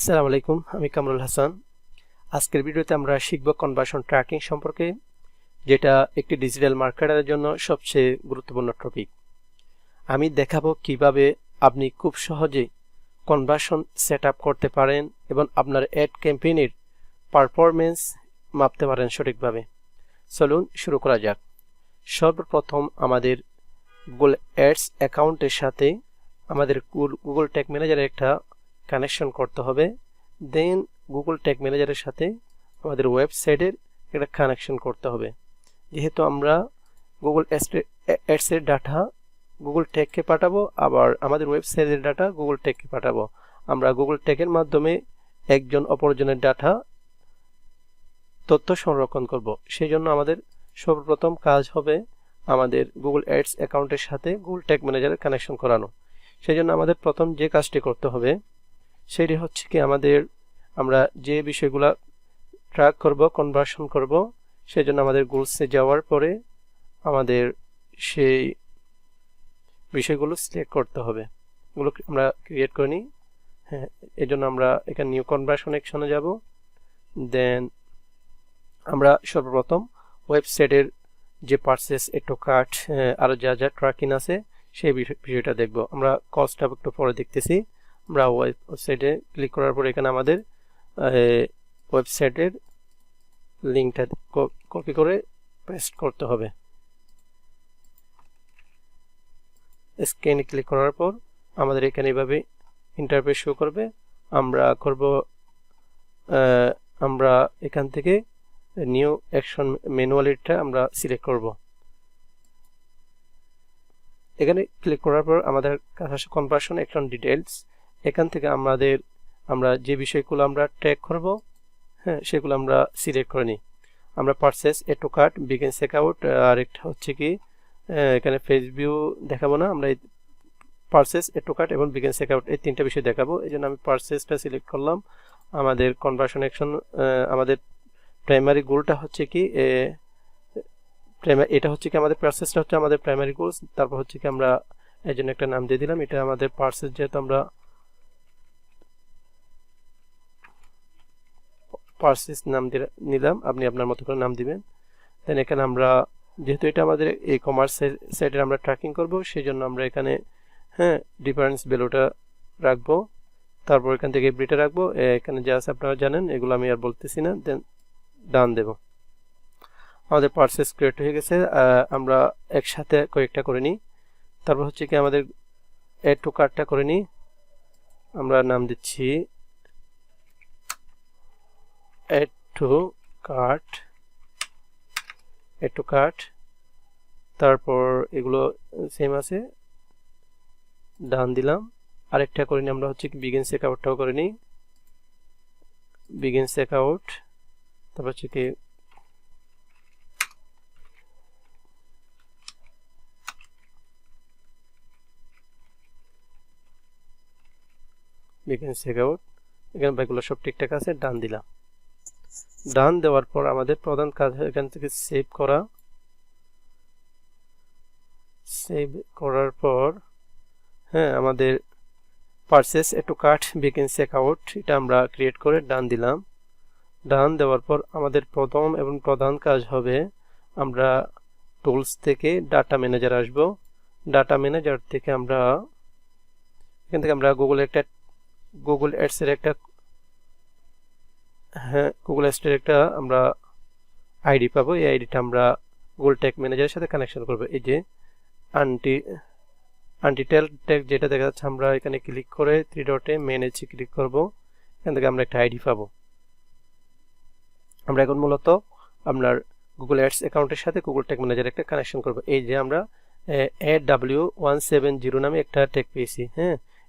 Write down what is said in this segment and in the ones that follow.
আসসালামু আলাইকুম, আমি কামরুল হাসান। আজকের ভিডিওতে আমরা শিখব কনভার্সন ট্র্যাকিং সম্পর্কে, যেটা একটি ডিজিটাল মার্কেটারের জন্য সবচেয়ে গুরুত্বপূর্ণ টপিক। আমি দেখাবো কিভাবে আপনি খুব সহজে কনভার্সন সেট আপ করতে পারেন এবং আপনার অ্যাড ক্যাম্পেইনের পারফরমেন্স মাপতে পারেন সঠিকভাবে। চলুন শুরু করা যাক। সর্বপ্রথম আমাদের গুগল অ্যাডস অ্যাকাউন্টের সাথে আমাদের গুগল ট্যাগ ম্যানেজারের একটা কানেকশন করতে হবে। দেন গুগল ট্যাগ ম্যানেজারের সাথে আমাদের ওয়েবসাইটের একটা কানেকশন করতে হবে। যেহেতু আমরা গুগল অ্যাডসের ডাটা গুগল ট্যাগকে পাঠাবো, আবার আমাদের ওয়েবসাইটের ডাটা গুগল ট্যাগকে পাঠাবো, আমরা গুগল ট্যাগের মাধ্যমে একজন অপরজনের ডাটা তথ্য সংরক্ষণ করব। সেই জন্য আমাদের সর্বপ্রথম কাজ হবে আমাদের গুগল অ্যাডস অ্যাকাউন্টের সাথে গুগল ট্যাগ ম্যানেজারের কানেকশন করানো। সেই জন্য আমাদের প্রথম যে কাজটি করতে হবে সেটি হচ্ছে কি, আমরা যে বিষয়গুলো ট্র্যাক করব, কনভার্সন করব, সেই জন্য আমাদের গোলসে যাওয়ার পরে আমাদের সেই বিষয়গুলো সিলেক্ট করতে হবে। এগুলো আমরা ক্রিয়েট করে নিই। হ্যাঁ, এই জন্য আমরা এখানে নিউ কনভার্সন অ্যাকশনে যাব। দেন আমরা সর্বপ্রথম ওয়েবসাইটের যে পারচেস, এটো কার্ট, আরও যা যা ট্র্যাকিং আছে সেই বিষয়টা দেখব। আমরা কস্টটা একটু পরে দেখতেছি। আমরা ওয়েবসাইটে ক্লিক করার পর এখানে আমাদের ওয়েবসাইটের লিঙ্কটা কপি করে পেস্ট করতে হবে। স্ক্যানে ক্লিক করার পর আমাদের এখানে এইভাবে ইন্টারফেস শো করবে। আমরা এখান থেকে নিউ অ্যাকশন ম্যানুয়ালিটা আমরা সিলেক্ট করব। এখানে ক্লিক করার পর আমাদের কাছে কনভার্সন অ্যাকশন ডিটেইলস। এখান থেকে আমরা যে বিষয়গুলো আমরা ট্র্যাক করব, হ্যাঁ, সেগুলো আমরা সিলেক্ট করে নিই। আমরা পারচেস, এটো কার্ট, বিগিন চেকআউট, আর একটা হচ্ছে কি এখানে ফেস ভিউ দেখাবো না, আমরা এই পারচেস, এটো কার্ট এবং বিগিন চেকআউট এই তিনটা বিষয় দেখাবো। এই জন্য আমি পারচেসটা সিলেক্ট করলাম। আমাদের কনভার্সন অ্যাকশন, আমাদের প্রাইমারি গোলটা হচ্ছে কি, এটা হচ্ছে কি আমাদের পারচেসটা হচ্ছে আমাদের প্রাইমারি গোলস। তারপর হচ্ছে কি আমরা এই জন্য একটা নাম দিয়ে দিলাম, এটা আমাদের পারচেস, যেহেতু আমরা পারচেস নাম দিয়ে নিলাম, আপনি আপনার মতো করে নাম দিবেন। দেন এখানে আমরা যেহেতু এটা আমাদের ই কমার্স সাইটের আমরা ট্র্যাকিং করব, সেই জন্য আমরা এখানে ডিফারেন্স ভ্যালুটা রাখবো। তারপর এখান থেকে এভরিটা রাখবো। এখানে যা আছে আপনারা জানেন, এগুলো আমি আর বলতেছি না। দেন ডান দেব। আমাদের পারচেস ক্রিয়েট হয়ে গেছে। আমরা একসাথে কয়েকটা করে নিই। তারপর হচ্ছে কি আমাদের অ্যাড টু কার্টটা করে নিই। আমরা নাম দিচ্ছি অ্যাড টু কার্ট। তারপর এগুলো সেম আছে, ডান দিলাম। আরেকটা করে নিই আমরা, হচ্ছে কি বিগিন চেকআউটটাও করে নিই। বিগিন চেকআউট, তারপর হচ্ছে কি বিগিন চেকআউট। এখানে এগুলো সব ঠিকঠাক আছে, ডান দিলাম। ডান দেওয়ার পর আমাদের প্রধান কাজ এখান থেকে সেভ করার পর আমাদের পারচেস, এটো কার্ট, বিগিন চেকআউট এটা আমরা ক্রিয়েট করে ডান দিলাম। ডান দেওয়ার পর আমাদের প্রথম এবং প্রধান কাজ হবে, আমরা টুলস থেকে ডাটা ম্যানেজার আসব। ডাটা ম্যানেজার থেকে এখান থেকে আমরা গুগল অ্যাডসের একটা আমরা আইডি পাবো। এই আইডিটা আমরা গুগল ট্যাগ ম্যানেজারের সাথে কানেকশন করব। এই যে আনডিটেইলড ট্যাগ যেটা দেখা যাচ্ছে, আমরা এখানে ক্লিক করে 3 ডটে ম্যানেজে ক্লিক করব। এখান থেকে আমরা একটা আইডি পাবো। আমরা এখন মূলত আপনার গুগল অ্যাডস অ্যাকাউন্টের সাথে গুগল ট্যাগ ম্যানেজার একটা কানেকশন করব। এই যে আমরা AW170 নামে একটা ট্যাগ পেয়েছি।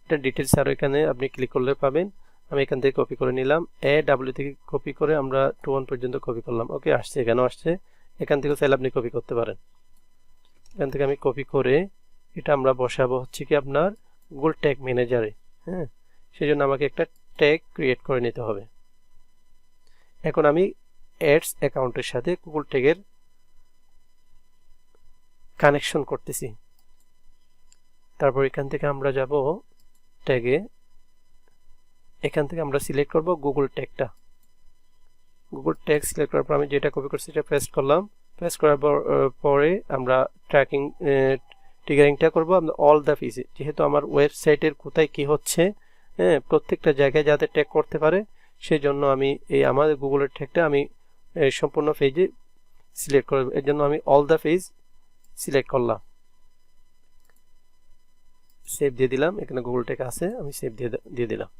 এটা ডিটেলস আরও এখানে আপনি ক্লিক করলে পাবেন। আমি এখান থেকে কপি করে নিলাম। AW থেকে কপি করে আমরা 21 পর্যন্ত কপি করলাম। ওকে, আসছে, এখানেও আসছে। এখান থেকে চাইলে আপনি কপি করতে পারেন। এখান থেকে আমি কপি করে এটা আমরা বসাবো হচ্ছে কি আপনার গুগল ট্যাগ ম্যানেজারে। সেই জন্য আমাকে একটা ট্যাগ ক্রিয়েট করে নিতে হবে। এখন আমি অ্যাডস অ্যাকাউন্টের সাথে গুগল ট্যাগের কানেকশন করতেছি। তারপর এখান থেকে আমরা যাব ট্যাগে, এখান থেকে আমরা সিলেক্ট করব গুগল ট্যাগটা। গুগল ট্যাগ সিলেক্ট করার পর আমি যেটা কপি করছি সেটা পেস্ট করলাম। পেস্ট করার পরে আমরা ট্র্যাকিং ট্রিগারিংটা করব আমরা অল দ্য পেজ, যেহেতু আমার ওয়েবসাইটের কোথায় কি হচ্ছে প্রত্যেকটা জায়গায় যাতে ট্যাগ করতে পারে, সেই জন্য আমি এই আমাদের গুগলের ট্যাগটা আমি সম্পূর্ণ পেজে সিলেক্ট করব। এর জন্য আমি অল দ্য পেজ সিলেক্ট করলাম, সেভ দিয়ে দিলাম। এখানে গুগল ট্যাগ আছে, আমি সেভ দিয়ে দিলাম।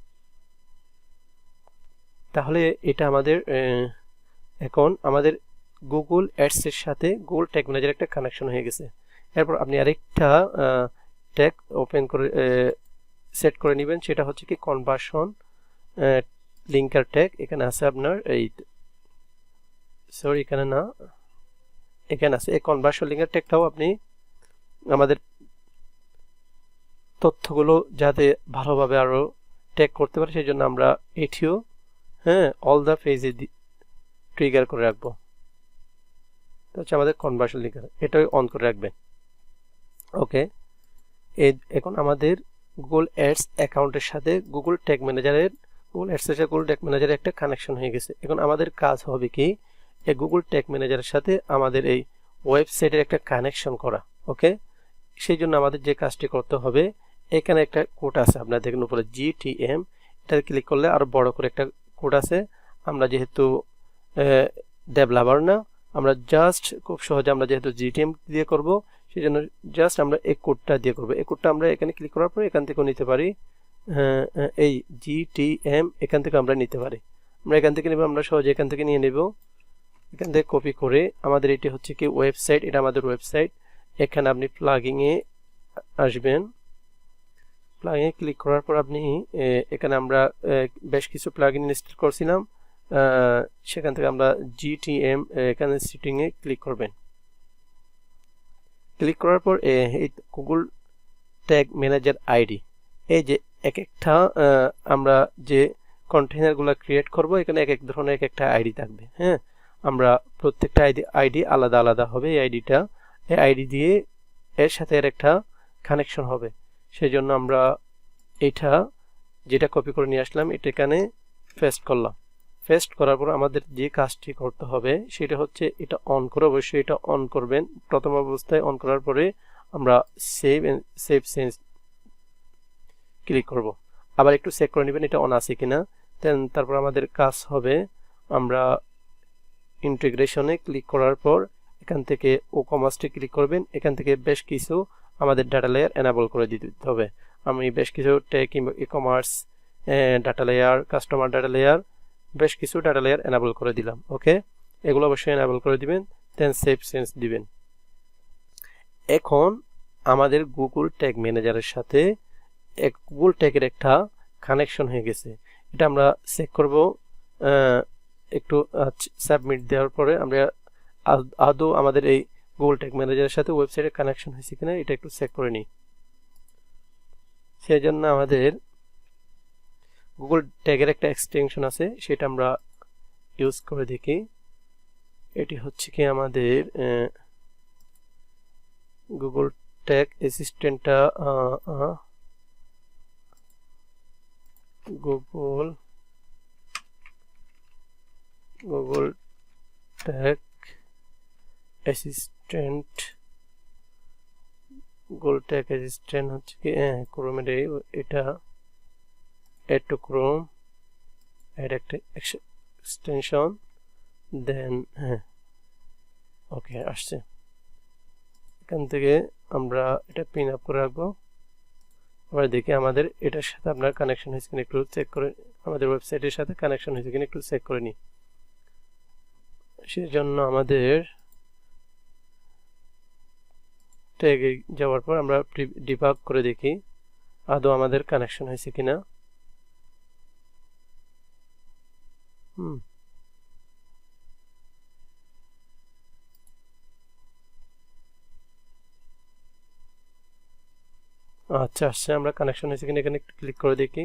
তাহলে এটা আমাদের এখন আমাদের গুগল অ্যাডস এর সাথে গুগল ট্যাগ ম্যানেজার একটা কানেকশন হয়ে গেছে। এরপর আপনি আরেকটা ট্যাগ ওপেন করে সেট করে নেবেন, সেটা হচ্ছে কি কনভার্সন লিঙ্কার ট্যাগ। এখানে আছে আপনার এই সরি এখানে না, এখানে আছে এই কনভার্সন লিঙ্কার ট্যাগটাও আপনি আমাদের তথ্যগুলো যাতে ভালোভাবে আরো ট্যাগ করতে পারে সেই জন্য আমরা এটিও অল দ্য পেজে ট্রিগার করে রাখবো। তো হচ্ছে আমাদের কনভার্সন লিঙ্কার, এটাও অন করে রাখবেন। ওকে, এখন আমাদের গুগল অ্যাডস অ্যাকাউন্টের সাথে গুগল ট্যাগ ম্যানেজারের একটা কানেকশন হয়ে গেছে। এখন আমাদের কাজ হবে কি এই গুগল ট্যাগ ম্যানেজারের সাথে আমাদের এই ওয়েবসাইটের একটা কানেকশন করা। ওকে, সেই জন্য আমাদের যে কাজটি করতে হবে, এখানে একটা কোড আছে আপনারা দেখুন উপরে GTM, এটা ক্লিক করলে আরো বড় করে একটা কোড আছে। আমরা যেহেতু ডেভেলপার না, আমরা জাস্ট খুব সহজে আমরা যেহেতু GTM দিয়ে করব, সেই জন্য জাস্ট আমরা এই কোডটা দিয়ে করব। এই কোডটা আমরা এখানে ক্লিক করার পর এখান থেকেও নিতে পারি, এই GTM এখান থেকে আমরা নিতে পারি। আমরা এখান থেকে নেব, আমরা সহজে এখান থেকে নিয়ে নেব। এখান থেকে কপি করে আমাদের এটি হচ্ছে কি ওয়েবসাইট, এটা আমাদের ওয়েবসাইট। এখানে আপনি প্লাগিংয়ে আসবেন, প্লাগিংয়ে ক্লিক করার পর আপনি এখানে আমরা বেশ কিছু প্লাগইন ইনস্টল করছিলাম, সেখান থেকে আমরা GTM এখানে সেটিংয়ে ক্লিক করবেন। ক্লিক করার পর এই গুগল ট্যাগ ম্যানেজার আইডি, এই যে এক একটা আমরা যে কন্টেইনারগুলো ক্রিয়েট করব, এখানে এক এক ধরনের এক একটা আইডি থাকবে। আমরা প্রত্যেকটা আইডি আলাদা আলাদা হবে। এই আইডি দিয়ে এর সাথে এর একটা কানেকশন হবে। সেই জন্য আমরা এটা যেটা কপি করে নিয়ে আসলাম এটা এখানে পেস্ট করলাম। পেস্ট করার পর আমাদের যে কাজটি করতে হবে সেটা হচ্ছে এটা অন করে, অবশ্যই এটা অন করবেন। প্রথম অবস্থায় অন করার পরে আমরা সেভ চেঞ্জ ক্লিক করব। আবার একটু চেক করে নেবেন এটা অন আছে কিনা। তারপর আমাদের কাজ হবে আমরা ইন্টিগ্রেশনে ক্লিক করার পর এখান থেকে ওকমার্সটি ক্লিক করবেন। এখান থেকে বেশ কিছু আমাদের ডাটা লেয়ার এনাবল করে দিতে হবে। আমি বেশ কিছু tech e-commerce data layer, customer data layer, বেশ কিছু ডাটা লেয়ার এনাবল করে দিলাম। ওকে, এগুলো অবশ্যই এনাবল করে দিবেন, দেন সেভ চেঞ্জ দিবেন। এখন আমাদের গুগল ট্যাগ ম্যানেজারের সাথে গুগল ট্যাগের একটা কানেকশন হয়ে গেছে। এটা আমরা চেক করব একটু সাবমিট দেওয়ার পরে আমরা আদৌ আমাদের এই গুগল ট্যাগ ম্যানেজারের সাথে ওয়েবসাইটের কানেকশন হয়েছে কিনা এটা একটু চেক করে নিই। সেই জন্য আমাদের গুগল ট্যাগের একটা এক্সটেনশন আছে, সেটা আমরা ইউজ করে দেখি। এটি হচ্ছে কি আমাদের গুগল ট্যাগ অ্যাসিস্ট্যান্টটা গুগল ট্যাগ অ্যাসিস্ট্যান্ট হচ্ছে কি ক্রোমের এটা add to Chrome, add একটা এক্সটেনশন, দেন ওকে আসছে। এখান থেকে আমরা এটা পিন আপ করে রাখবো। এবার দেখি আমাদের এটার সাথে আপনার কানেকশন হয়েছে কিনা একটু চেক করে, আমাদের ওয়েবসাইটের সাথে কানেকশন হয়েছে কিনা একটু চেক করে নিই। সেজন্য আমাদের ট্যাগে যাওয়ার পর আমরা ডিবাগ করে দেখি আদৌ আমাদের কানেকশন হয়েছে কিনা। আচ্ছা আসছে, আমরা কানেকশন হয়েছে কিনা এখানে একটু ক্লিক করে দেখি।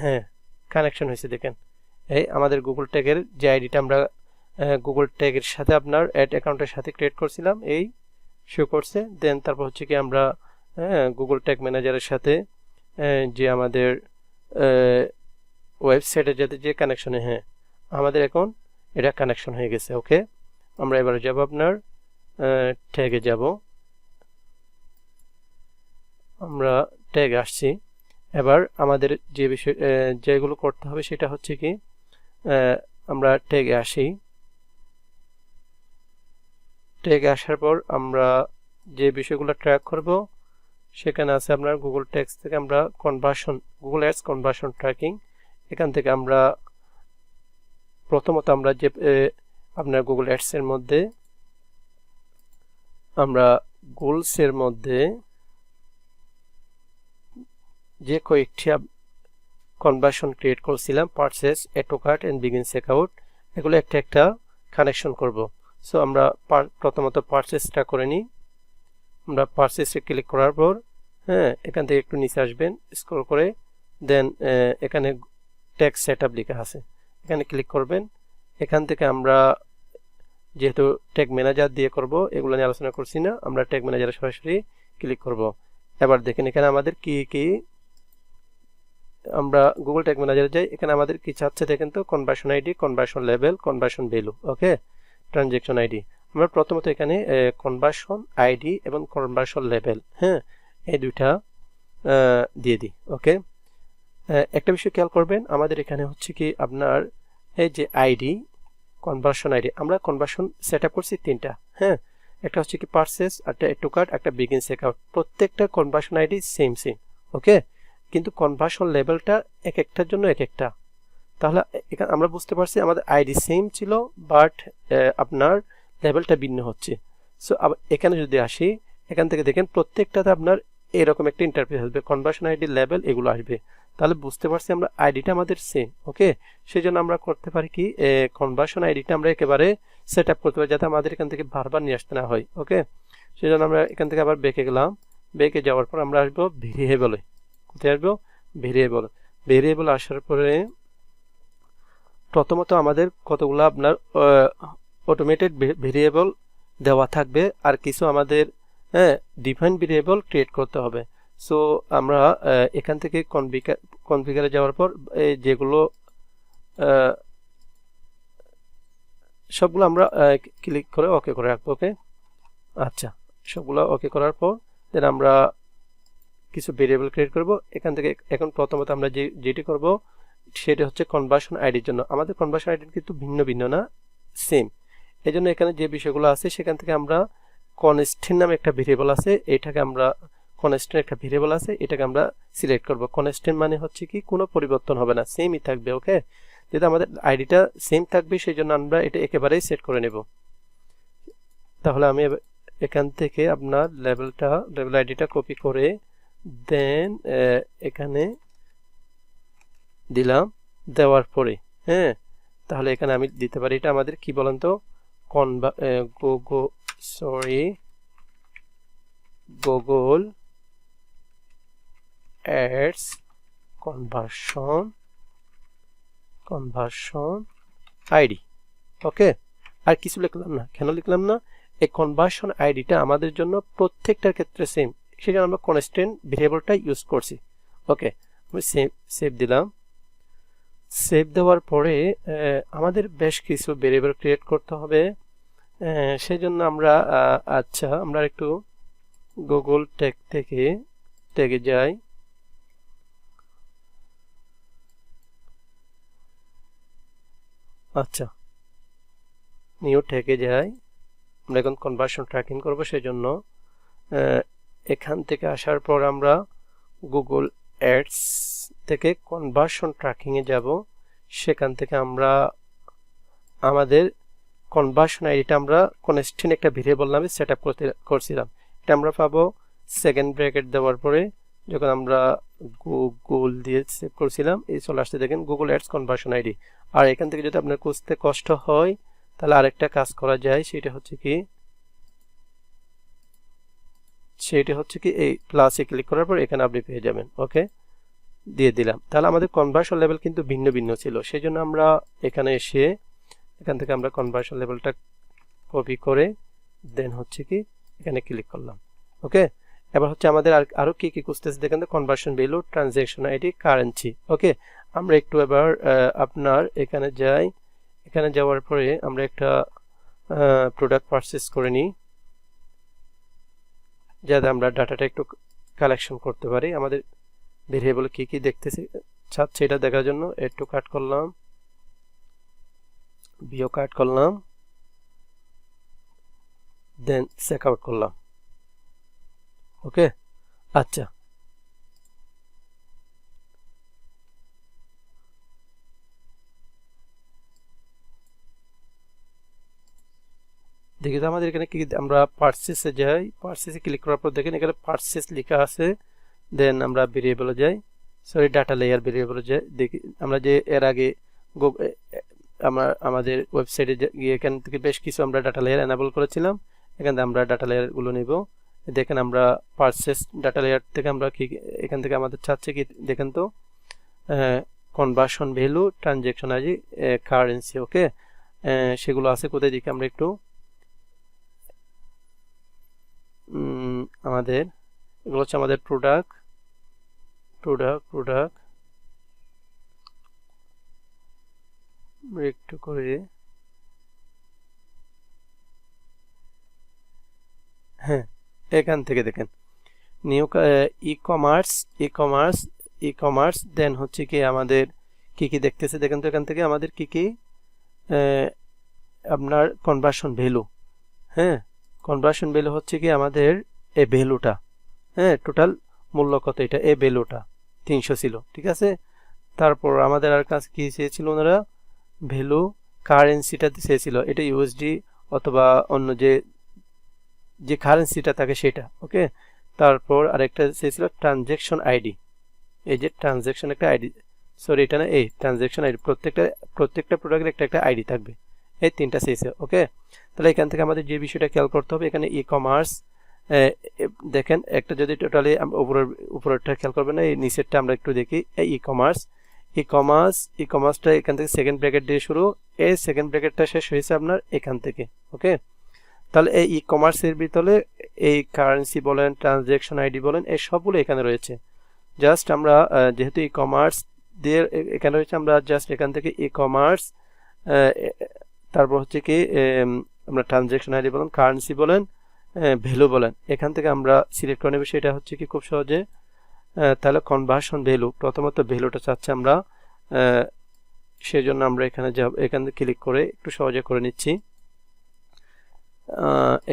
হ্যাঁ, কানেকশন হয়েছে। দেখেন এই আমাদের গুগল ট্যাগের যে আইডিটা আমরা গুগল ট্যাগের সাথে আপনার অ্যাড অ্যাকাউন্টের সাথে ক্রিয়েট করছিলাম, এই শো করছে। দেন তারপর হচ্ছে কি আমরা গুগল ট্যাগ ম্যানেজারের সাথে যে আমাদের ওয়েবসাইটের যাতে যে কানেকশনে আমাদের এখন এটা কানেকশন হয়ে গেছে। ওকে, আমরা এবারে যাব আপনার ট্যাগে যাব, আমরা ট্যাগে আসছি। এবার আমাদের যে বিষয় যেগুলো করতে হবে সেটা হচ্ছে কি আমরা ট্যাগে আসি। ট্যাগে আসার পর আমরা যে বিষয়গুলো ট্র্যাক করব সেখানে আছে আপনার গুগল ট্যাগস থেকে আমরা conversion, Google ads conversion tracking. এখান থেকে আমরা প্রথমত আমরা যে আপনার গুগল অ্যাডস এর মধ্যে আমরা গোলসের মধ্যে যে কয়েকটি কনভার্সন ক্রিয়েট করছিলাম, purchase, add to cart and begin checkout, এগুলো একটা একটা কানেকশন করব। সো আমরা প্রথমত পারচেসটা করে নিই। আমরা পারচেসে ক্লিক করার পর এখান থেকে একটু নিচে আসবেন, স্ক্রল করে দেন এখানে ট্যাগ সেটআপ লেখা আছে, এখানে ক্লিক করবেন। এখান থেকে আমরা যেহেতু ট্যাগ ম্যানেজার দিয়ে করব, এগুলো নিয়ে আলোচনা করছি না, আমরা ট্যাগ ম্যানেজারে সরাসরি ক্লিক করব। এবার দেখেন এখানে আমাদের কি আমরা গুগল ট্যাগ ম্যানেজারে যাই, এখানে আমাদের কি চাচ্ছে দেখেন তো, conversion ID, conversion level, conversion value, okay, transaction ID. আমরা প্রথমত এখানে কনভার্সন আইডি এবং কনভার্সন লেভেল এই দুইটা দিয়ে দিই। ওকে, একটা বিষয় খেয়াল করবেন, আমাদের এখানে হচ্ছে কি আপনার এই যে আইডি, কনভার্সন আইডি, আমরা কনভার্সন সেটআপ করছি তিনটা। একটা হচ্ছে কি পারচেস, একটা অ্যাড টু কার্ট, একটা বিগিন চেকআউট। প্রত্যেকটা কনভার্সন আইডি সেম। ওকে, কিন্তু কনভার্সন লেভেলটা এক একটার জন্য এক একটা। তাহলে এখানে আমরা বুঝতে পারছি আমাদের আইডি সেম ছিল, বাট আপনার লেভেলটা ভিন্ন হচ্ছে। সো এখানে যদি আসি, এখান থেকে দেখেন প্রত্যেকটাতে আপনার এরকম একটা ইন্টারফেস আসবে, কনভার্সন আইডি, লেভেল, এগুলো আসবে। তাহলে বুঝতে পারছি আমরা আইডিটা আমাদের সেম। ওকে, সেই জন্য আমরা করতে পারি কি কনভার্সন আইডিটা আমরা একেবারে সেট আপ করতে পারি যাতে আমাদের এখান থেকে বারবার নিয়ে আসতে না হয়। ওকে, সেই জন্য আমরা এখান থেকে আবার বেঁকে গেলাম। বেঁকে যাওয়ার পর আমরা আসবো ভেরিয়েবলে। কোথায় আসবো? ভেরিয়েবল আসার পরে প্রথমত আমাদের কতগুলো আপনার অটোমেটেড ভেরিয়েবল দেওয়া থাকবে, আর কিছু আমাদের ডিফাইন ভেরিয়েবল ক্রিয়েট করতে হবে। সো আমরা এখান থেকে কনফিগারে যাওয়ার পর যেগুলো সবগুলো আমরা ক্লিক করে ওকে করে রাখবো। ওকে, আচ্ছা, সবগুলো ওকে করার পর দেন আমরা কিছু ভেরিয়েবল ক্রিয়েট করব। এখান থেকে এখন প্রথমত আমরা যেটি করব সেটা হচ্ছে কনভার্সন আইডির জন্য। আমাদের কনভার্সন আইডি কিন্তু ভিন্ন ভিন্ন না, সেম। এই জন্য এখানে যে বিষয়গুলো আছে সেখান থেকে আমরা কনস্ট্যান্ট নামে একটা ভেরিয়েবল আছে, এটাকে আমরা কনস্ট্যান্ট একটা ভেরিয়েবল আছে, এটাকে আমরা সিলেক্ট করব। কনস্ট্যান্ট মানে হচ্ছে কি কোনো পরিবর্তন হবে না, সেমই থাকবে। ওকে, যেহেতু আমাদের আইডিটা সেম থাকবে সেই জন্য আমরা এটা একেবারেই সেট করে নেব। তাহলে আমি এখান থেকে আপনার লেভেল আইডিটা কপি করে দেন এখানে দিলাম। দেওয়ার পরে তাহলে এখানে আমি দিতে পারি, এটা আমাদের কি বলেন তো, গুগল অ্যাডস কনভার্সন আইডি। ওকে, আর কিছু লিখলাম না। কেন লিখলাম না? এই কনভার্সন আইডিটা আমাদের জন্য প্রত্যেকটার ক্ষেত্রে সেম, সেজন্য আমরা কনস্ট্যান্ট ভেরিয়েবলটা ইউজ করছি। ওকে, আমি সেভ দিলাম। সেভ দেওয়ার পরে আমাদের বেশ কিছু ভেরিয়েবল ক্রিয়েট করতে হবে, সেজন্য আমরা আচ্ছা আমরা একটু গুগল ট্যাগ থেকে ট্যাগে যাই। আচ্ছা, নিউ ট্যাগে যাই। আমরা এখন কনভার্সন ট্র্যাকিং করব, সেজন্য এখান থেকে আসার পর আমরা গুগল অ্যাডস থেকে কনভার্সন ট্র্যাকিংয়ে যাব। সেখান থেকে আমরা আমাদের কনভার্সন আইডিটা আমরা কনস্ট্যান্ট একটা ভেরিয়েবল নামে সেট আপ করছিলাম, এটা আমরা পাবো সেকেন্ড ব্র্যাকেট দেওয়ার পরে। যখন আমরা গুগল দিয়ে সেভ করছিলাম, এই চলে আসতে দেখেন গুগল অ্যাডস কনভার্সন আইডি। আর এখান থেকে যদি আপনার খুঁজতে কষ্ট হয় তাহলে আরেকটা কাজ করা যায়, সেটা হচ্ছে কি এই প্লাসে ক্লিক করার পর এখানে আপনি পেয়ে যাবেন। ওকে, দিয়ে দিলাম। তাহলে আমাদের কনভার্সন লেভেল কিন্তু ভিন্ন ভিন্ন ছিল, সেই জন্য আমরা এখানে এসে এখান থেকে আমরা কনভার্সন লেভেলটা কপি করে দেন হচ্ছে কি এখানে ক্লিক করলাম। ওকে, এবার হচ্ছে আমাদের আরো কি কি খুঁজতেছে দেখেন তো, conversion value, transaction ID, currency. Okay, আমরা একটু এবার আপনার এখানে যাই। এখানে যাওয়ার পরে আমরা একটা প্রোডাক্ট পারচেস করে নিই, যাতে আমরা ডাটাটা একটু কালেকশন করতে পারি। আমাদের ভেরিয়েবল কি কি দেখতেছে চাচ্ছে এটা দেখার জন্য একটু কাট করলাম, বিও কাট করলাম, দেন চেক আউট করলাম। ওকে, আচ্ছা, দেখি তো আমাদের এখানে কি, আমরা পারচেসে যাই, পারচেসে ক্লিক করার পর দেখেন এখানে পারচেস লেখা আছে। দেন আমরা ভেরিয়েবলে যাই, সরি ডাটা লেয়ার ভেরিয়েবলে যাই। দেখি আমরা যে এর আগে আমাদের ওয়েবসাইটে গিয়ে এখান থেকে বেশ কিছু আমরা ডাটা লেয়ার এনাবল করেছিলাম। এখান থেকে আমরা ডাটা লেয়ার গুলো নিব। দেখেন আমরা পারচেস ডাটা লেয়ার থেকে আমরা কি এখান থেকে আমাদের চাচ্ছে কি দেখেন তো, conversion value, transaction ID, currency. Okay, সেগুলো আছে কোথায় দেখি আমরা একটু, আমাদের এগুলো হচ্ছে আমাদের প্রোডাক্ট একটু করে, হ্যাঁ এখান থেকে দেখেন নিউ ই কমার্স দেন হচ্ছে কি আমাদের কি কি দেখতেছে দেখেন তো, এখান থেকে আমাদের কি কি আপনার কনভার্সন ভ্যালু। হ্যাঁ, কনভার্সন ভ্যালু হচ্ছে কি আমাদের এই ভ্যালুটা, হ্যাঁ টোটাল মূল্য কত, এটা এই ভ্যালুটা 300 ছিল, ঠিক আছে। তারপর আমাদের আর কাছে কি চেয়েছিল ওনারা, ভ্যালু, কারেন্সিটা চেয়েছিল, এটা ইউএসডি অথবা অন্য যে কারেন্সিটা থাকে সেটা। ওকে, তারপর আরেকটা চেয়েছিল ট্রানজ্যাকশন আইডি, এই যে ট্রানজ্যাকশন একটা আইডি, সরি এটা না, এই ট্রানজ্যাকশন আইডি, প্রত্যেকটা প্রোডাক্টের একটা একটা আইডি থাকবে, এই তিনটা চেয়েছে। ওকে, তাহলে এখান থেকে আমাদের যে বিষয়টা খেয়াল করতে হবে, এখানে ই কমার্স দেখেন একটা, যদি টোটালি উপরেরটা খেয়াল করবেন না, এই নিচেরটা আমরা একটু দেখি, এই ই কমার্সটা এখান থেকে সেকেন্ড ব্র্যাকেট দিয়ে শুরু, এই সেকেন্ড ব্র্যাকেটটা শেষ হয়েছে আপনার এখান থেকে। ওকে, তাহলে এই ই কমার্সের ভিতরে এই কারেন্সি বলেন, ট্রানজ্যাকশন আইডি বলেন, এই সবগুলো এখানে রয়েছে। জাস্ট আমরা যেহেতু ই কমার্স দিয়ে এখানে রয়েছে, আমরা জাস্ট এখান থেকে ই কমার্স, তারপর হচ্ছে কি আমরা ট্রানজ্যাকশন আইডি বলেন, কারেন্সি বলেন, ভ্যালু বলেন, এখান থেকে আমরা সিলেক্ট করে নেব। সেটা হচ্ছে কি খুব সহজে, তাহলে কনভার্সন ভ্যালু, প্রথমত ভ্যালুটা চাচ্ছে আমরা, সেজন্য আমরা এখানে যাব, এখান থেকে ক্লিক করে একটু সহজে করে নিচ্ছি।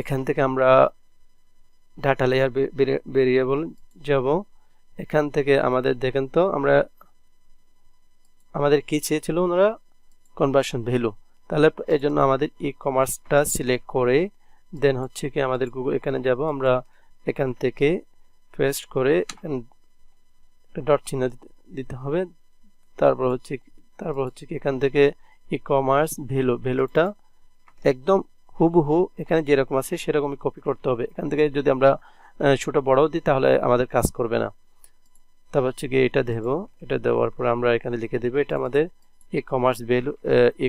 এখান থেকে আমরা ডাটা লেয়ার ভেরিয়েবল যাব। এখান থেকে আমাদের দেখেন তো, আমাদের কি চেয়েছিল ওনারা, কনভার্সন ভ্যালু। তাহলে এই জন্য আমাদের ই কমার্সটা সিলেক্ট করে দেন হচ্ছে কি আমাদের গুগল, এখানে যাব আমরা, এখান থেকে পেস্ট করে ডট চিহ্ন দিতে হবে। তারপর হচ্ছে কি এখান থেকে ই কমার্স ভ্যালুটা একদম হুবহু এখানে যেরকম আছে সেরকমই কপি করতে হবে। এখান থেকে যদি আমরা ছোট বড়ও দিই তাহলে আমাদের কাজ করবে না। তারপর হচ্ছে কি এটা দেব, এটা দেওয়ার পর আমরা এখানে লিখে দেব এটা আমাদের e commerce value, e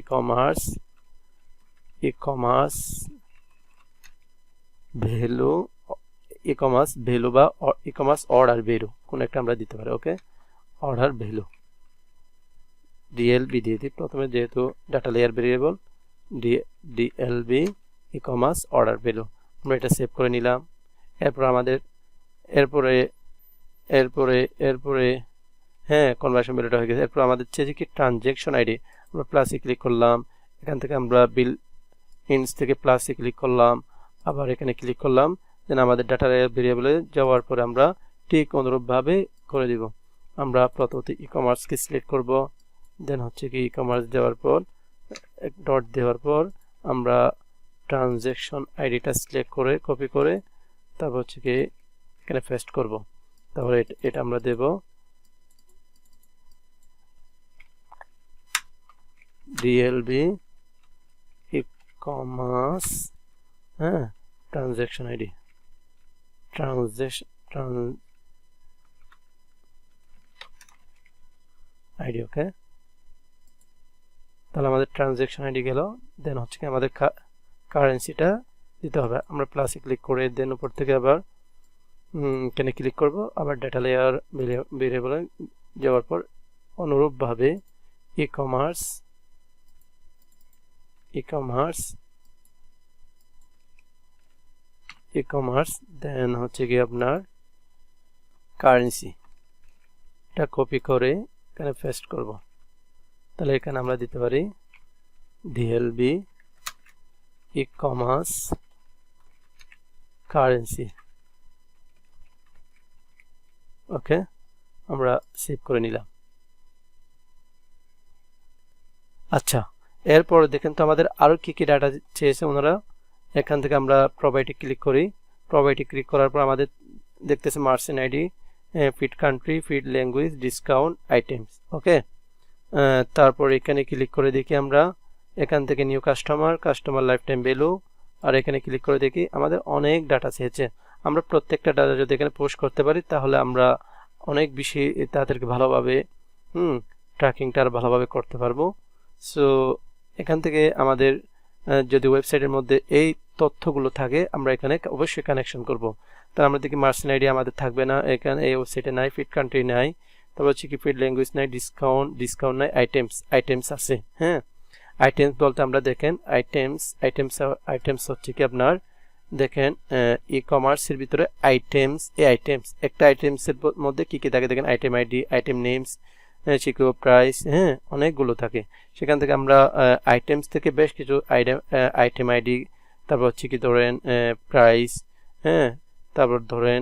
commerce value বা ই কমার্স অর্ডার ভ্যালু কোন একটা আমরা দিতে পারি। ওকে, অর্ডার ভ্যালু ডিএলবি দিয়ে দিই প্রথমে, যেহেতু data layer variable, DLB e commerce order value. আমরা এটা সেভ করে নিলাম। এরপর আমাদের এরপরে হ্যাঁ কনভার্সন ভ্যালুটা হয়ে গেছে। এরপর আমাদের চেয়েছে কি ট্রানজ্যাকশন আইডি, আমরা প্লাসে ক্লিক করলাম, এখান থেকে আমরা বিল ইনস থেকে প্লাসে ক্লিক করলাম, আবার এখানে ক্লিক করলাম, দেন আমাদের ডাটা ভেরিয়েবলে যাওয়ার পরে আমরা ঠিক অনুরূপভাবে করে দিব। আমরা প্রথমত ই কমার্সকে সিলেক্ট করব, দেন হচ্ছে কি ই কমার্স দেওয়ার পর ডট দেওয়ার পর আমরা ট্রানজ্যাকশন আইডিটা সিলেক্ট করে কপি করে তারপর হচ্ছে কি এখানে পেস্ট করব। তারপরে এটা আমরা দেব ডিএলবি ই কমার্স, হ্যাঁ ট্রানজ্যাকশন আইডি, আইডি। ওকে, তাহলে আমাদের ট্রানজ্যাকশন আইডি গেল। দেন হচ্ছে কি আমাদের কারেন্সিটা দিতে হবে। আমরা প্লাসে ক্লিক করে দেন উপর থেকে আবার এখানে ক্লিক করব, আবার ডাটা লেয়ার ভেরিয়েবলে যাওয়ার পর অনুরূপভাবে ই কমার্স দেন হচ্ছে কি আপনার কারেন্সি, এটা কপি করে এখানে পেস্ট করব। তাহলে এখানে আমরা দিতে পারি DLB ই-কমার্স কারেন্সি। ওকে, আমরা সেভ করে নিলাম। আচ্ছা, এরপর দেখেন তো আমাদের আরো কি কি ডাটা চেয়েছে ওনারা। এখান থেকে আমরা প্রোভাইডে ক্লিক করি। প্রোভাইডে ক্লিক করার পর আমাদের দেখতেছে merchant ID, feed country, feed language, discount, items. Okay, তারপর এখানে ক্লিক করে দেখি আমরা এখান থেকে new customer lifetime value, আর এখানে ক্লিক করে দেখি আমাদের অনেক ডাটা চেয়েছে। আমরা প্রত্যেকটা ডাটা যদি এখানে পোস্ট করতে পারি তাহলে আমরা অনেক বেশি তাদেরকে ভালোভাবে ট্র্যাকিংটা আর ভালোভাবে করতে পারবো। সো এখান থেকে আমাদের যদি ওয়েবসাইটের মধ্যে এই তথ্যগুলো থাকে আমরা এখানে অবশ্যই কানেকশন করব। তাহলে আমরা দেখি মার্চেন্ট আইডি আমাদের থাকবে না, এখানে এই ওয়েবসাইটে নাই, ফিট কান্ট্রি নাই, তারপর হচ্ছে কি ফিট ল্যাঙ্গুয়েজ নাই, ডিসকাউন্ট নাই, আইটেমস আছে। হ্যাঁ, আইটেমস বলতে আমরা দেখেন আইটেমস হচ্ছে কি আপনার দেখেন ই কমার্সের ভিতরে একটা আইটেমসের মধ্যে কি কি থাকে দেখেন, item ID, item names, secure price, হ্যাঁ অনেকগুলো থাকে। সেখান থেকে আমরা আইটেমস থেকে বেশ কিছু আইটেম আইডি, তারপর হচ্ছে কি ধরেন প্রাইস, হ্যাঁ তারপর ধরেন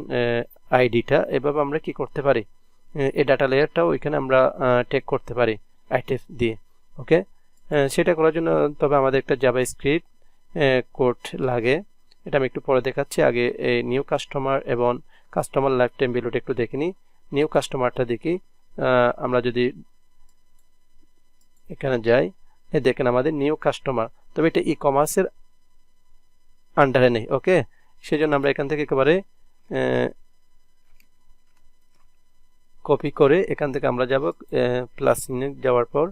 আইডিটা, এভাবে আমরা কি করতে পারি এই ডাটা লেয়ারটাও ওইখানে আমরা টেক করতে পারি আইটেমস দিয়ে। ওকে, সেটা করার জন্য তবে আমাদের একটা জাভাস্ক্রিপ্ট কোড লাগে, এটা আমি একটু পরে দেখাচ্ছি। আগে এই নিউ কাস্টমার এবং কাস্টমার লাইফ টাইম ভ্যালুটা একটু দেখে নিই। নিউ কাস্টমারটা দেখি, আমরা যদি এখানে যাই দেখেন আমাদের নিউ কাস্টমার, তবে এটা ই কমার্সের আন্ডারে নেই। ওকে, সেজন্য আমরা এখান থেকে একেবারে কপি করে এখান থেকে আমরা যাব প্লাস চিহ্নে যাওয়ার পর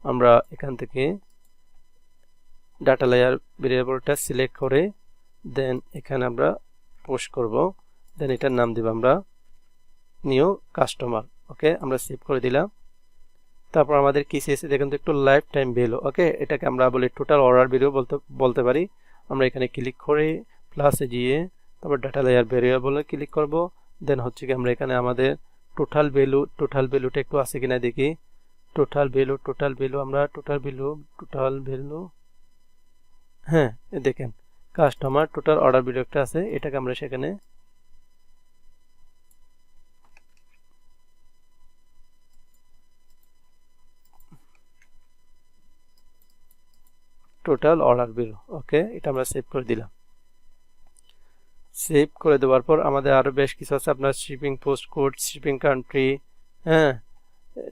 আমরা এখান থেকে ডাটা লেয়ার ভেরিয়েবলটা সিলেক্ট করে দেন এখানে আমরা পোস্ট করব, দেন এটার নাম দেব আমরা নিউ কাস্টমার। ওকে, আমরা সেভ করে দিলাম। তারপর আমাদের কি চেয়েছে দেখুন তো একটু লাইফ টাইম ভ্যালু। ওকে, এটাকে আমরা বলি টোটাল অর্ডার ভ্যালু বলতে পারি। আমরা এখানে ক্লিক করে প্লাসে গিয়ে তারপর ডাটা লেয়ার ভেরিয়েবলে ক্লিক করব, দেন হচ্ছে কি আমরা এখানে আমাদের টোটাল ভ্যালুটা একটু আছে কিনা দেখি। টোটাল ভ্যালু আমরা টোটাল ভ্যালু হ্যাঁ দেখেন কাস্টমার টোটাল অর্ডার ভ্যালু একটা আছে, এটাকে আমরা সেখানে টোটাল অর্ডার ভ্যালু। ওকে, এটা আমরা সেভ করে দিলাম। সেভ করে দেওয়ার পর আমাদের আরো বেশ কিছু আছে, আপনার shipping post code, shipping country, হ্যাঁ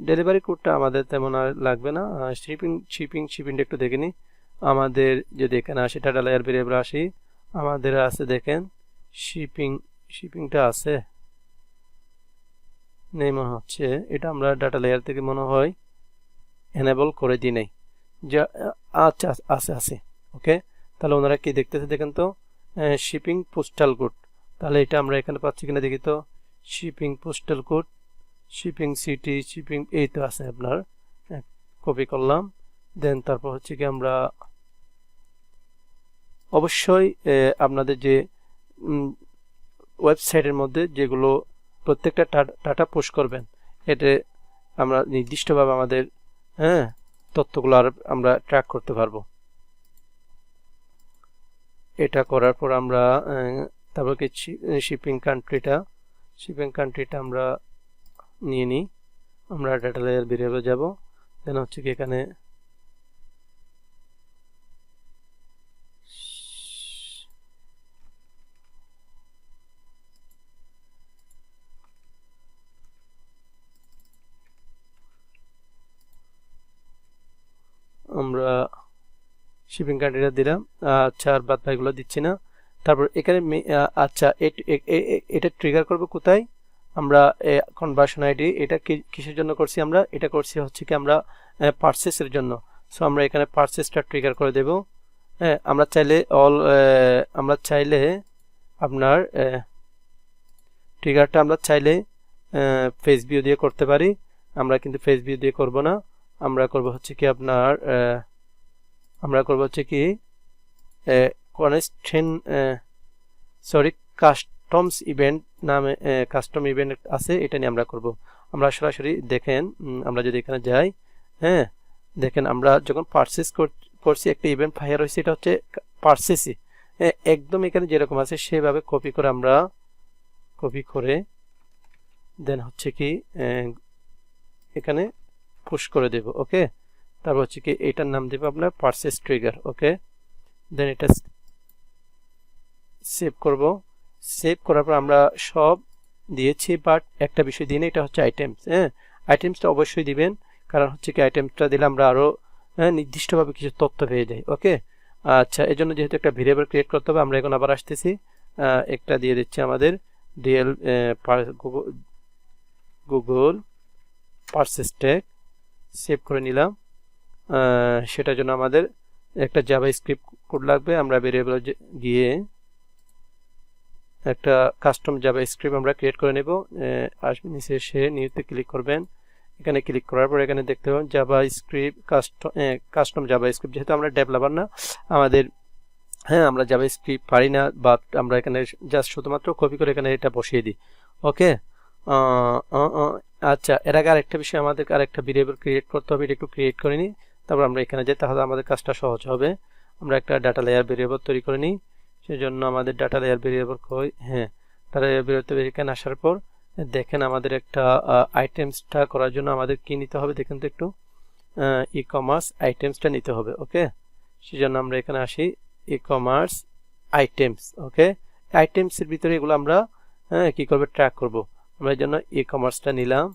ডেলিভারি কোডটা আমাদের তেমন আর লাগবে না। শিপিংটা একটু দেখে নিই। আমাদের যদি এখানে আসি ডাটা লেয়ার ভেরিয়েবল আসি, আমাদের আছে দেখেন শিপিংটা আছে নেই মনে হচ্ছে, এটা আমরা ডাটা লেয়ার থেকে মনে হয় এনেবল করে দিই নাই। যা আচ্ছা আছে। ওকে, তাহলে ওনারা কি দেখতেছে দেখেন তো শিপিং পোস্টাল কোড, তাহলে এটা আমরা এখানে পাচ্ছি কিনা দেখি তো। Shipping postal code, shipping city, shipping এই তো আছে আপনার, কপি করলাম। দেন তারপর হচ্ছে কি আমরা অবশ্যই আপনাদের যে ওয়েবসাইটের মধ্যে যেগুলো প্রত্যেকটা ডাটা পোস্ট করবেন, এতে আমরা নির্দিষ্টভাবে আমাদের তথ্যগুলো আর আমরা ট্র্যাক করতে পারবো। এটা করার পর আমরা তারপর কি শিপিং কান্ট্রিটা আমরা নিয়ে নিই। আমরা ডাটা লেয়ার ভেরিয়েবল যাব, দেন হচ্ছে কি এখানে আমরা শিপিং কান্ট্রিটা দিলাম। আচ্ছা, আর বাদ বাকিগুলো দিচ্ছি না। তারপর এখানে আচ্ছা এটা ট্রিগার করব কোথায়, আমরা কনভার্সন আইডি, এটা কিসের জন্য করছি আমরা, এটা করছি হচ্ছে কি আমরা পারচেসের জন্য। সো আমরা এখানে পারচেসটা ট্রিগার করে দেব। হ্যাঁ, আমরা চাইলে আপনার ট্রিগারটা আমরা চাইলে ফেস ভিউ দিয়ে করতে পারি। আমরা কিন্তু ফেস ভিউ দিয়ে করব না, আমরা করব হচ্ছে কি আপনার কাস্টমস ইভেন্ট নামে কাস্টম ইভেন্ট আছে, এটা নিয়ে আমরা করব। আমরা সরাসরি দেখেন, আমরা যদি এখানে যাই, হ্যাঁ দেখেন আমরা যখন পারচেস করছি একটা ইভেন্ট ফায়ার হয়েছে, এটা হচ্ছে পারচেসই একদম এখানে যেরকম আছে সেভাবে কপি করে দেন হচ্ছে কি এখানে পুশ করে দেব। ওকে, তারপর হচ্ছে কি এটার নাম দেব আপনার পারচেস ট্রিগার। ওকে, দেন এটা সেভ করব। সেভ করার পর আমরা সব দিয়েছি, বাট একটা বিষয় দিই না, এটা হচ্ছে আইটেমস। হ্যাঁ, আইটেমসটা অবশ্যই দিবেন, কারণ হচ্ছে কি আইটেমসটা দিলে আমরা আরও নির্দিষ্টভাবে কিছু তথ্য পেয়ে যাই। ওকে, আচ্ছা, এই জন্য যেহেতু একটা ভেরিয়েবল ক্রিয়েট করতে হবে, আমরা এখন আবার আসতেছি, একটা দিয়ে দিচ্ছি আমাদের গুগল পারচেস ট্যাগ, সেভ করে নিলাম। সেটার জন্য আমাদের একটা জাভা স্ক্রিপ্ট কোড লাগবে। আমরা ভেরিয়েবল গিয়ে একটা কাস্টম জাভা স্ক্রিপ্ট আমরা ক্রিয়েট করে নেব। আসবেন নিচে এসে নিউতে ক্লিক করবেন, এখানে ক্লিক করার পর এখানে দেখতে পাবেন Java script custom Java script. যেহেতু আমরা ডেভেলপার না, আমাদের আমরা জাভা স্ক্রিপ্ট পারি না, বাট আমরা এখানে জাস্ট শুধুমাত্র কপি করে এখানে এটা বসিয়ে দিই। ওকে, আচ্ছা, এর আগে আরেকটা বিষয়, আমাদের আরেকটা ভেরিয়েবল ক্রিয়েট করতে হবে, এটা একটু ক্রিয়েট করে নিই, তারপর আমরা এখানে যাই, তাহলে আমাদের কাজটা সহজ হবে। আমরা একটা ডাটা লেয়ার ভেরিয়েবল তৈরি করে নিই, সেজন্য আমাদের data layer variable data layer variable এখানে আসার পর দেখেন আমাদের একটা আইটেমসটা করার জন্য আমাদের কি নিতে হবে দেখেন তো একটু, ই কমার্স আইটেমসটা নিতে হবে। ওকে, সেজন্য আমরা এখানে আসি, ই কমার্স আইটেমস। ওকে, আইটেমসের ভিতরে এগুলো আমরা কি করব, ট্র্যাক করব। আমরা এই জন্য ই কমার্সটা নিলাম।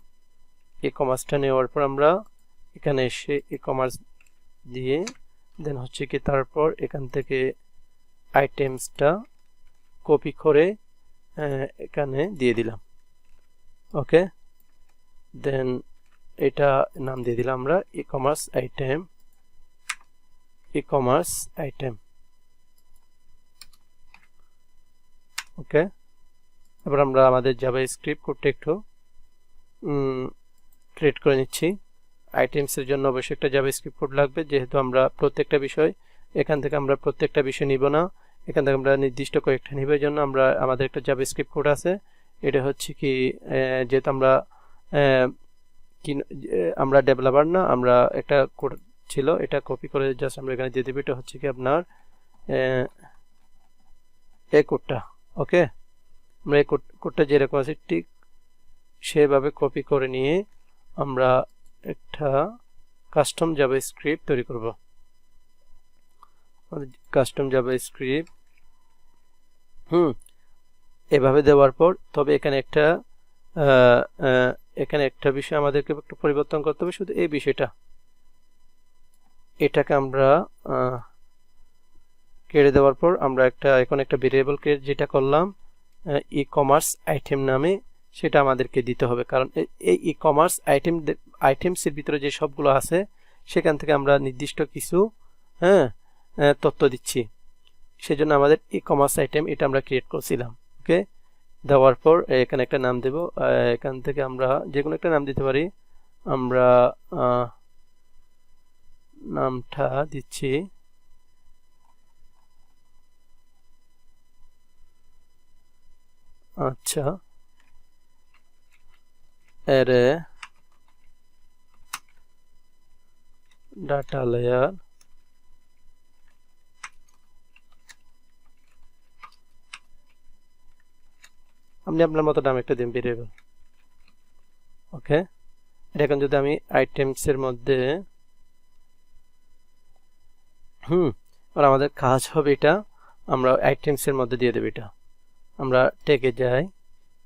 ই কমার্সটা নেওয়ার পর আমরা এখানে এসে ই কমার্স দিয়ে দেন হচ্ছে কি তারপর এখান থেকে আইটেমসটা কপি করে এখানে দিয়ে দিলাম। ওকে, দেন এটা নাম দিয়ে দিলাম আমরা ই কমার্স আইটেম। ওকে, এবার আমরা আমাদের জাভা স্ক্রিপ্ট কোডটা একটু ক্রিয়েট করে নিচ্ছি। আইটেমসের জন্য অবশ্যই একটা জাভা স্ক্রিপ্ট কোড লাগবে, যেহেতু আমরা প্রত্যেকটা বিষয় এখান থেকে আমরা প্রত্যেকটা বিষয় নিব না, এখান থেকে আমরা নির্দিষ্ট কয়েকটা নিব। জন্য আমাদের একটা জাভা স্ক্রিপ্ট কোড আছে। এটা হচ্ছে কি যেহেতু আমরা ডেভেলপার না, আমরা একটা কোড ছিল, এটা কপি করে জাস্ট আমরা এখানে দিয়ে দেব। এটা হচ্ছে কি আপনার এই কোডটা। ওকে, আমরা এই কোডটা যেরকম আছে ঠিক সেভাবে কপি করে নিয়ে আমরা একটা কাস্টম জাভা স্ক্রিপ্ট তৈরি করব। কাস্টম জাভা স্ক্রিপ্ট এভাবে দেওয়ার পর, তবে এখানে একটা বিষয় আমাদেরকে একটু পরিবর্তন করতে হবে, শুধু এই বিষয়টা, এটাকে আমরা কেটে দেওয়ার পর আমরা এখন একটা ভেরিয়েবল ক্রিয়েট যেটা করলাম ই কমার্স আইটেম নামে, সেটা আমাদেরকে দিতে হবে। কারণ এই ই কমার্স আইটেমসের ভিতরে যে সবগুলো আছে সেখান থেকে আমরা নির্দিষ্ট কিছু তথ্য দিচ্ছি, সেজন্য আমাদের ই কমার্স আইটেম এটা আমরা ক্রিয়েট করছিলাম। ওকে, দেওয়ার পর এখানে একটা নাম দেব, এখান থেকে আমরা যে কোনো একটা নাম দিতে পারি। আমরা নামটা দিচ্ছি আচ্ছা অ্যারে ডাটা লেয়ার আপনি আপনার মতো নাম একটা দিন ভেরিয়েবল। ওকে, এখন যদি আমি আইটেমসের মধ্যে আর আমাদের কাজ হবে এটা আমরা আইটেমসের মধ্যে দিয়ে দেব। এটা আমরা ট্যাগে যাই,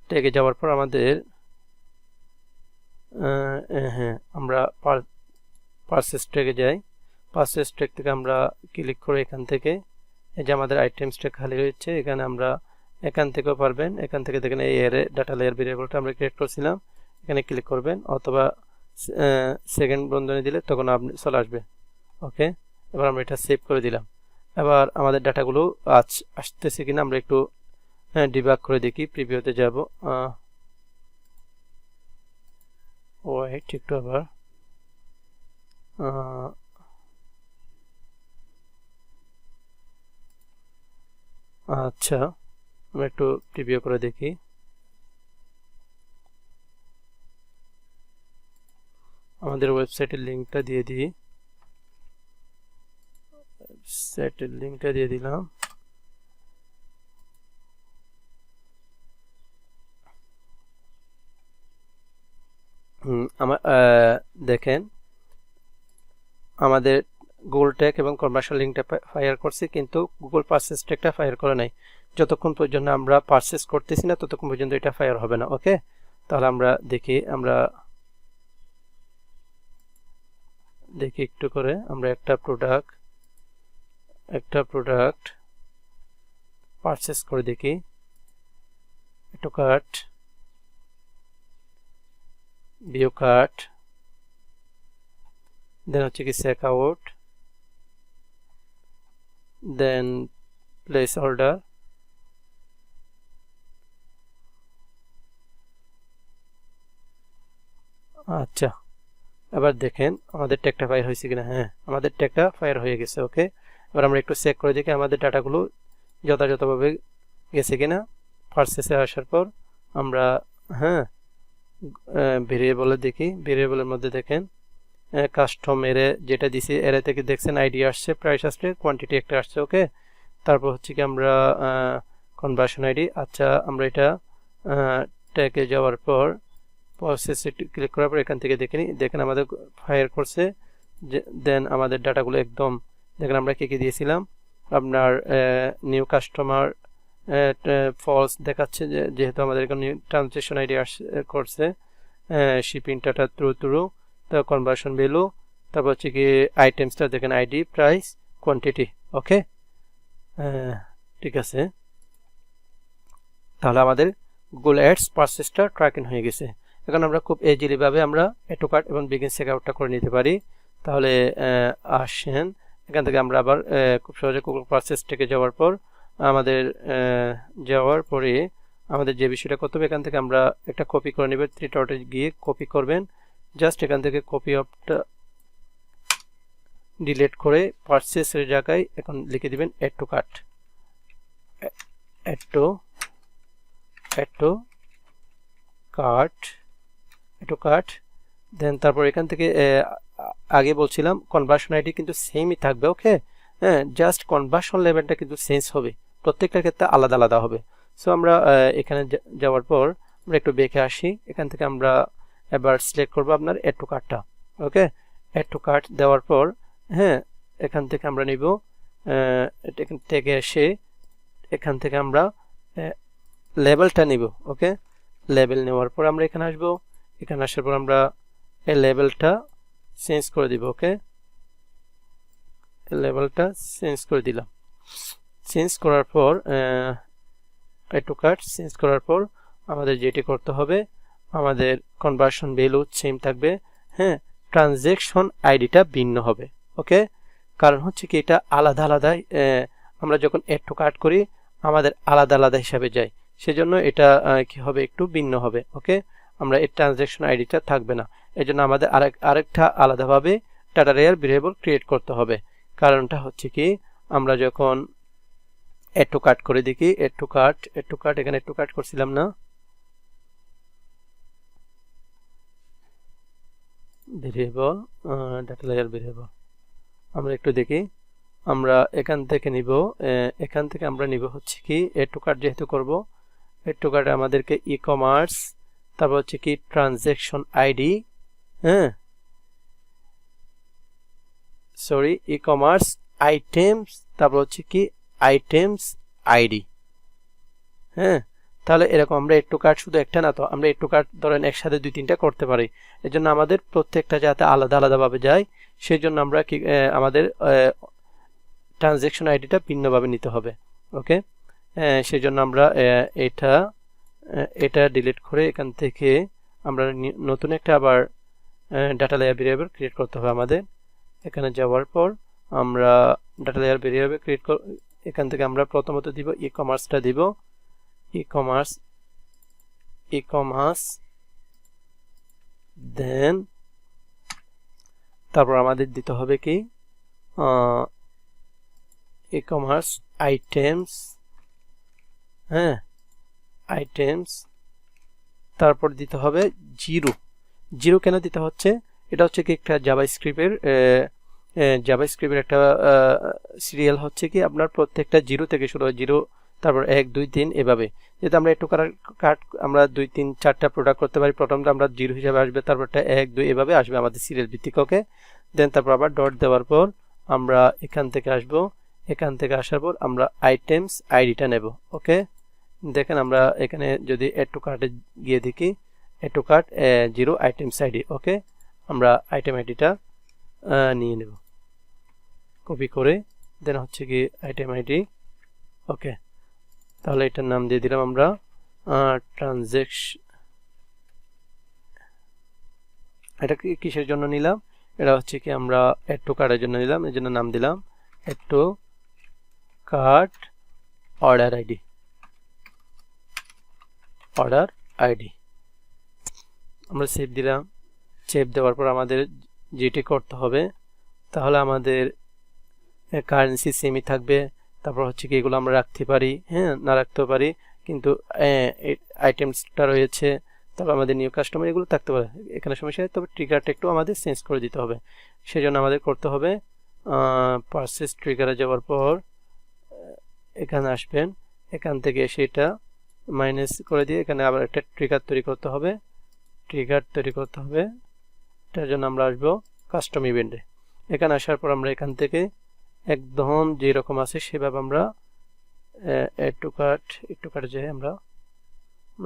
ট্যাগে যাওয়ার পর আমাদের আমরা পারচেস ট্যাগে যাই, পারচেস ট্যাগ থেকে আমরা ক্লিক করে এখান থেকে এই যে আমাদের আইটেমসটা খালি রয়েছে, এখানে আমরা এখান থেকেও পারবেন, এখান থেকে দেখেন এই ডাটা লেয়ার ভেরিয়েবলটা আমরা ক্রিয়েট করছিলাম, এখানে ক্লিক করবেন অথবা সেকেন্ড বন্ধনী দিলে তখন আপনি চলে আসবে। ওকে, এবার আমরা এটা সেভ করে দিলাম। এবার আমাদের ডাটাগুলো আসতেছে কিনা আমরা একটু ডিবাগ করে দেখি। প্রিভিউতে যাব, ওয়েট একটু আবার আচ্ছা আমরা একটু প্রিভিউ করে দেখি। আমাদের ওয়েবসাইটের লিঙ্কটা দিয়ে দিই, ওয়েবসাইটের লিঙ্কটা দিয়ে দিলাম। দেখেন আমাদের গুগল ট্যাগ এবং কনভার্সন লিঙ্কটা ফায়ার করছে, কিন্তু গুগল পারচেস ট্যাগটা ফায়ার করে নাই। যতক্ষণ পর্যন্ত আমরা পারচেস করতেছি না ততক্ষণ পর্যন্ত এটা ফায়ার হবে না। ওকে, তাহলে আমরা দেখি একটু করে আমরা একটা প্রোডাক্ট পারচেস করে দেখি। একটু কার্ট, ভিউ কার্ট, দেন হচ্ছে কি checkout, then place order. আচ্ছা, এবার দেখেন আমাদের ট্যাগটা ফায়ার হয়েছে কিনা। হ্যাঁ, আমাদের ট্যাগটা ফায়ার হয়ে গেছে। ওকে, এবার আমরা একটু চেক করে দেখি আমাদের ডাটাগুলো যথাযথভাবে গেছে কিনা। পারচেসে আসার পর আমরা ভেরিয়েবলে দেখি। ভেরিয়েবলের মধ্যে দেখেন কাস্টম এরে যেটা দিছি, এরে থেকে দেখছেন আইডি আসছে, প্রাইস আসছে, কোয়ান্টিটি একটা আসছে। ওকে, তারপর হচ্ছে কি আমরা কনভার্সন আইডি। আচ্ছা, আমরা এটা ট্যাগে যাওয়ার পর প্রসেসে ক্লিক করার পর এখান থেকে দেখেন আমাদের ফায়ার করছে। দেন আমাদের ডাটাগুলো একদম দেখেন আমরা কি দিয়েছিলাম। আপনার নিউ কাস্টমার ফলস দেখাচ্ছে, যেহেতু আমাদের এখানে ট্রানজেকশন আইডি করছে। শিপিং ডাটা থ্রু তো কনভার্সন ভ্যালু, তারপর হচ্ছে কি আইটেমসটা দেখেন আইডি, প্রাইস, কোয়ান্টিটি। ওকে, ঠিক আছে, তাহলে আমাদের গুগল অ্যাডস পারচেসটা ট্র্যাকিং হয়ে গেছে। এখন আমরা খুব ইজিলি ভাবে আমরা অ্যাড টু কার্ট এবং বিগিন চেকআউটটা করে নিতে পারি। তাহলে আসেন এখান থেকে আমরা আবার খুব সহজে গুগল পারচেস থেকে যাওয়ার পর যাওয়ার পরে আমাদের যে বিষয়টা করতে হবে, এখান থেকে আমরা একটা কপি করে নেবেন। 3 ডটে গিয়ে কপি করবেন, জাস্ট এখান থেকে কপি অফটা ডিলিট করে পারচেসের জায়গায় এখন লিখে দিবেন add to cart, add to cart. Then তারপর এখান থেকে আগে বলছিলাম কনভার্সন আইডি কিন্তু সেমই থাকবে। ওকে, হ্যাঁ, জাস্ট কনভার্সন লেভেলটা কিন্তু চেঞ্জ হবে, প্রত্যেকটার ক্ষেত্রে আলাদা আলাদা হবে। সো আমরা এখানে যাওয়ার পর আমরা একটু বেঁকে আসি। এখান থেকে আমরা এবার সিলেক্ট করবো আপনার অ্যাড টু কার্টটা। ওকে, অ্যাড টু কার্ট দেওয়ার পর হ্যাঁ, এখান থেকে আমরা নিব এখান থেকে এসে এখান থেকে আমরা লেভেলটা নিব। ওকে, লেভেল নেওয়ার পর আমরা এখানে আসবো। এখানে আসার পর আমরা এই লেভেলটা চেঞ্জ করে দিব। ওকে, লেভেলটা চেঞ্জ করে দিলাম। চেঞ্জ করার পর অ্যাড টু কার্ট চেঞ্জ করার পর আমাদের যেটি করতে হবে, আমাদের কনভার্সন ভ্যালু সেম থাকবে। হ্যাঁ, ট্রানজেকশন আইডিটা ভিন্ন হবে। ওকে, কারণ হচ্ছে কি এটা আলাদা আলাদা, আমরা যখন অ্যাড টু কার্ট করি আমাদের আলাদা আলাদা হিসাবে যায়, সেজন্য এটা কি হবে, একটু ভিন্ন হবে। ওকে, আমরা এই ট্রানজেকশন আইডিটা থাকবে না, এজন্য আমাদের আরেকটা আলাদাভাবে ডাটা লেয়ার ভেরিয়েবল ক্রিয়েট করতে হবে। কারণটা হচ্ছে কি আমরা যখন অ্যাড টু কার্ট করে দেখি, অ্যাড টু কার্ট এখানে অ্যাড টু কার্ট করছিলাম না, ভেরিয়েবল ডাটা লেয়ার ভেরিয়েবল আমরা একটু দেখি। আমরা এখান থেকে নিব, এখান থেকে আমরা নিব হচ্ছে কি অ্যাড টু কার্ট যেহেতু করব, অ্যাড টু কার্টে আমাদেরকে ই কমার্স, তারপর হচ্ছে কি ট্রানজেকশন আইডি, হ্যাঁ সরি ই কমার্স আইটেমস, তারপর হচ্ছে কি আইটেমস আইডি। হ্যাঁ, তাহলে এরকম আমরা অ্যাড টু কার্ট শুধু একটা না, তো আমরা অ্যাড টু কার্ট ধরেন একসাথে 2-3টা করতে পারি। এজন্য আমাদের প্রত্যেকটা যাতে আলাদা আলাদাভাবে যায়, সেই জন্য আমরা কি আমাদের ট্রানজেকশন আইডিটা ভিন্নভাবে নিতে হবে। ওকে, সেই জন্য আমরা এটা ডিলিট করে এখান থেকে আমরা নতুন একটা আবার ডাটা লেয়ার ভেরিয়েবল ক্রিয়েট করতে হবে আমাদের। এখানে যাওয়ার পর আমরা ডাটা লেয়ার ভেরিয়েবল ক্রিয়েট এখান থেকে আমরা প্রথমত দিব ই কমার্সটা দিব ই কমার্স দেন তারপর আমাদের দিতে হবে কি ই কমার্স আইটেমস, হ্যাঁ আইটেমস, তারপর দিতে হবে জিরো কেন দিতে হচ্ছে, এটা হচ্ছে কি একটা জাভাস্ক্রিপ্টের একটা সিরিয়াল হচ্ছে কি আপনার প্রত্যেকটা জিরো থেকে শুরু হয়, জিরো তারপর 1 2 3 এভাবে। যেহেতু আমরা একটু কাট আমরা 2 3 4টা প্রোডাক্ট করতে পারি, প্রথমটা আমরা জিরো হিসাবে আসবে, তারপরটা 1 2 এভাবে আসবে আমাদের সিরিয়াল ভিত্তিক। ওকে, দেন তারপর আবার ডট দেওয়ার পর আমরা এখান থেকে আসব, এখান থেকে আসার পর আমরা আইটেমস আইডিটা নেব। ওকে, দেখেন আমরা এখানে যদি এড টু কার্টে গিয়ে দেখি add to cart 0 items ID. Okay, আমরা আইটেম আইডিটা নিয়ে নেব কপি করে, দেন হচ্ছে কি আইটেম আইডি। ওকে, তাহলে এটার নাম দিয়ে দিলাম আমরা ট্রানজ্যাকশন। এটা কিসের জন্য নিলাম, এটা হচ্ছে কি আমরা এড টু কার্টের জন্য নিলাম, এর জন্য নাম দিলাম add to cart order ID. আমরা সেভ দিলাম, সেভ দেওয়ার পর আমাদের যেটি করতে হবে তাহলে আমাদের কারেন্সি সেমই থাকবে, তারপর হচ্ছে কি এগুলো আমরা রাখতে পারি, হ্যাঁ না রাখতেও পারি, কিন্তু আইটেমসটা রয়েছে, তারপর আমাদের নিউ কাস্টমার এগুলো থাকতে পারে, এখানে সমস্যা নেই। তবে ট্রিগারটা একটু আমাদের চেঞ্জ করে দিতে হবে, সেজন্য আমাদের করতে হবে পারচেজ ট্রিগারে যাওয়ার পর এখানে আসবেন, এখান থেকে সেটা মাইনাস করে দিয়ে এখানে আবার একটা ট্রিগার তৈরি করতে হবে, এটার জন্য আমরা আসবো কাস্টম ইভেন্টে। এখানে আসার পর আমরা এখান থেকে একদম যেরকম আছে সেভাবে আমরা এড টু কার্টে যাই, আমরা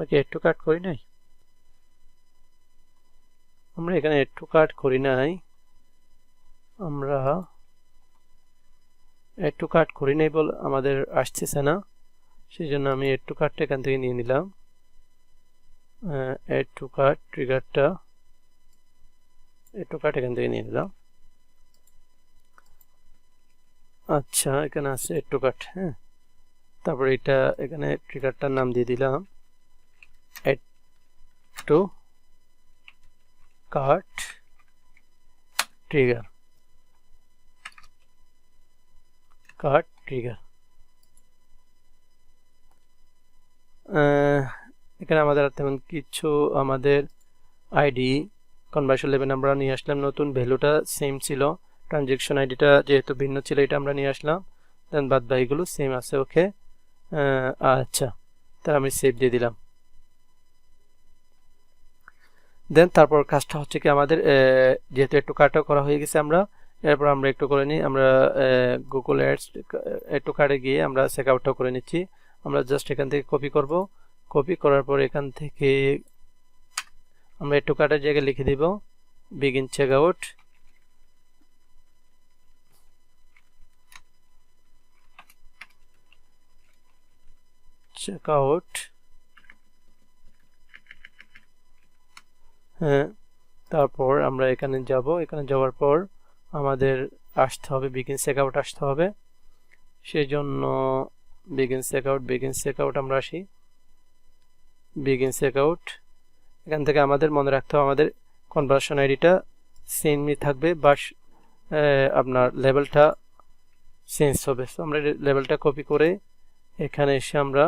কি এড টু কার্ট করি নাই, আমরা এখানে এড টু কার্ট করি নাই, আমরা এড টু কার্ট করি নাই বলে আমাদের আসতেছে না, সেই জন্য আমি এড টু কার্টটা এখান থেকে নিয়ে নিলাম, এড টু কার্ট ট্রিগারটা এড টু কার্ট এখান থেকে নিয়ে নিলাম। আচ্ছা, এখানে আছে এড টু কার্ট, হ্যাঁ, তারপর এটা এখানে ট্রিগারটার নাম দিয়ে দিলাম এড টু কার্ট ট্রিগার। এখানে আমাদের তেমন কিছু আমাদের আইডি কনভার্সন লেভেল আমরা নিয়ে আসলাম, নতুন ভ্যালুটা সেম ছিল, ট্রানজ্যাকশন আইডিটা যেহেতু ভিন্ন ছিল এটা আমরা নিয়ে আসলাম, দেন বাদ বাকিগুলো সেম আছে। ওকে, আচ্ছা, তাহলে আমি সেভ দিয়ে দিলাম। দেন তারপর কাজটা হচ্ছে কি আমাদের যেহেতু একটু কার্টটা করা হয়ে গেছে, আমরা এরপর আমরা একটু করে নিই, আমরা গুগল অ্যাডস একটু কার্টে গিয়ে আমরা চেক আউটটা করে নিচ্ছি। আমরা জাস্ট এখান থেকে কপি করার পর এখান থেকে আমরা একটু কার্টের জায়গায় লিখে দিব বিগিন চেক আউট, হ্যাঁ, তারপর আমরা এখানে যাব, এখানে যাওয়ার পর আমাদের আসতে হবে বিগিন চেক আউট আসতে হবে, সেই জন্য বিগিন চেক আউট আমরা আসি, বিগিন চেক আউট। এখান থেকে আমাদের মনে রাখতে হবে আমাদের কনভার্সন আইডিটা সেমই থাকবে, বাস আপনার লেভেলটা চেঞ্জ হবে। সো আমরা লেভেলটা কপি করে এখানে এসে আমরা